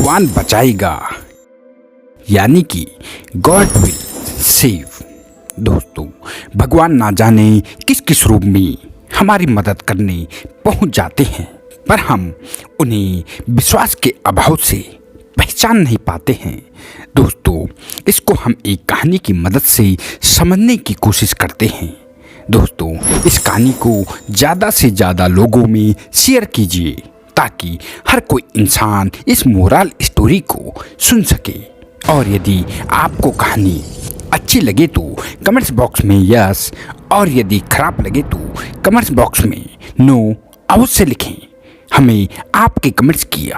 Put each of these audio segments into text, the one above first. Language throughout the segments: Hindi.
भगवान बचाएगा, यानी कि गॉड विल सेव। दोस्तों, भगवान ना जाने किस किस रूप में हमारी मदद करने पहुंच जाते हैं, पर हम उन्हें विश्वास के अभाव से पहचान नहीं पाते हैं। दोस्तों, इसको हम एक कहानी की मदद से समझने की कोशिश करते हैं। दोस्तों, इस कहानी को ज़्यादा से ज़्यादा लोगों में शेयर कीजिए ताकि हर कोई इंसान इस मोरल स्टोरी को सुन सके। और यदि आपको कहानी अच्छी लगे तो कमेंट्स बॉक्स में यस, और यदि खराब लगे तो कमेंट्स बॉक्स में नो अवश्य लिखें। हमें आपके कमेंट्स की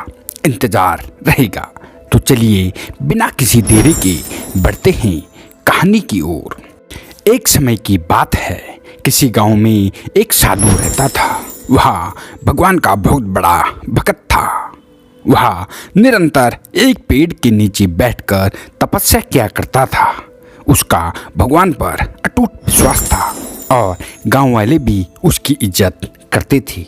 इंतज़ार रहेगा। तो चलिए बिना किसी देरी के बढ़ते हैं कहानी की ओर। एक समय की बात है, किसी गांव में एक साधु रहता था। वह भगवान का बहुत बड़ा भक्त था। वह निरंतर एक पेड़ के नीचे बैठकर तपस्या किया करता था। उसका भगवान पर अटूट विश्वास था और गांव वाले भी उसकी इज्जत करते थे।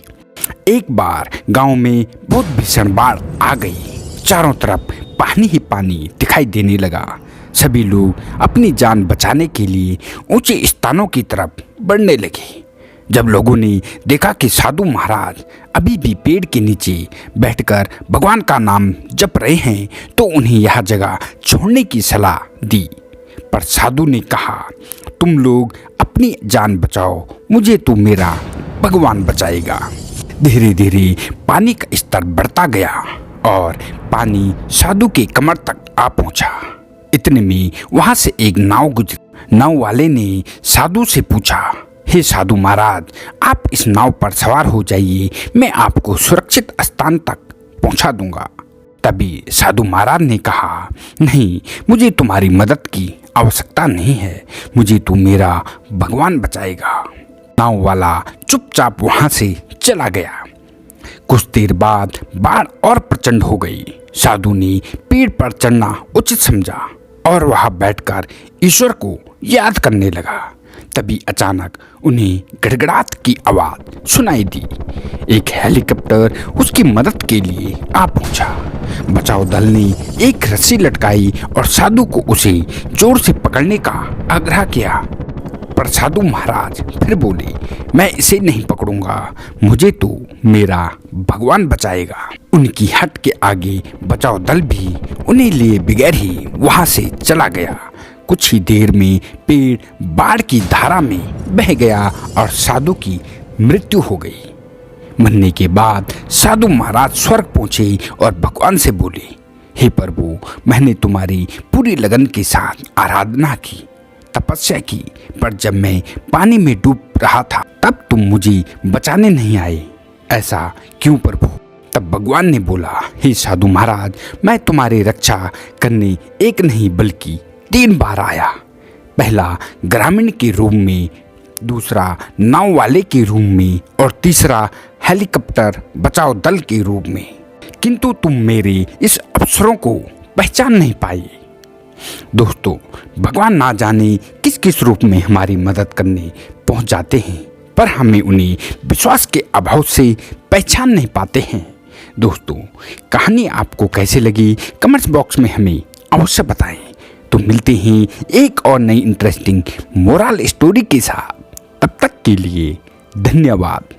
एक बार गांव में बहुत भीषण बाढ़ आ गई। चारों तरफ पानी ही पानी दिखाई देने लगा। सभी लोग अपनी जान बचाने के लिए ऊंचे स्थानों की तरफ बढ़ने लगे। जब लोगों ने देखा कि साधु महाराज अभी भी पेड़ के नीचे बैठकर भगवान का नाम जप रहे हैं, तो उन्हें यह जगह छोड़ने की सलाह दी। पर साधु ने कहा, तुम लोग अपनी जान बचाओ, मुझे तो मेरा भगवान बचाएगा। धीरे धीरे पानी का स्तर बढ़ता गया और पानी साधु के कमर तक आ पहुंचा। इतने में वहां से एक नाव गुजरी। नाव वाले ने साधु से पूछा, हे साधु महाराज, आप इस नाव पर सवार हो जाइए, मैं आपको सुरक्षित स्थान तक पहुंचा दूंगा। तभी साधु महाराज ने कहा, नहीं, मुझे तुम्हारी मदद की आवश्यकता नहीं है, मुझे तो मेरा भगवान बचाएगा। नाव वाला चुपचाप वहां से चला गया। कुछ देर बाद बाढ़ और प्रचंड हो गई। साधु ने पेड़ पर चढ़ना उचित समझा और वहां बैठकर ईश्वर को याद करने लगा। तभी अचानक उन्हें गड़गड़ाहट की आवाज सुनाई दी। एक हेलीकॉप्टर उसकी मदद के लिए आ पहुंचा। बचाव दल ने एक रस्सी लटकाई और साधु को उसे जोर से पकड़ने का आग्रह किया। पर साधु महाराज फिर बोले, मैं इसे नहीं पकड़ूंगा, मुझे तो मेरा भगवान बचाएगा। उनकी हट के आगे बचाव दल भी उन्हें लिए बगैर ही वहां से चला गया। कुछ ही देर में पेड़ बाढ़ की धारा में बह गया और साधु की मृत्यु हो गई। मरने के बाद साधु महाराज स्वर्ग पहुंचे और भगवान से बोले, हे प्रभु, मैंने तुम्हारी पूरी लगन के साथ आराधना की, तपस्या की, पर जब मैं पानी में डूब रहा था तब तुम मुझे बचाने नहीं आए। ऐसा क्यों प्रभु? तब भगवान ने बोला, हे साधु महाराज, मैं तुम्हारी रक्षा करने एक नहीं बल्कि 3 बार आया। पहला ग्रामीण के रूप में, दूसरा नाव वाले के रूप में और तीसरा हेलीकॉप्टर बचाव दल के रूप में, किंतु तुम मेरे इस अवसरों को पहचान नहीं पाए। दोस्तों, भगवान ना जाने किस किस रूप में हमारी मदद करने पहुंच जाते हैं, पर हमें उन्हें विश्वास के अभाव से पहचान नहीं पाते हैं। दोस्तों, कहानी आपको कैसे लगी कमेंट्स बॉक्स में हमें अवश्य बताएं। तो मिलते हैं एक और नई इंटरेस्टिंग मोरल स्टोरी के साथ। तब तक के लिए धन्यवाद।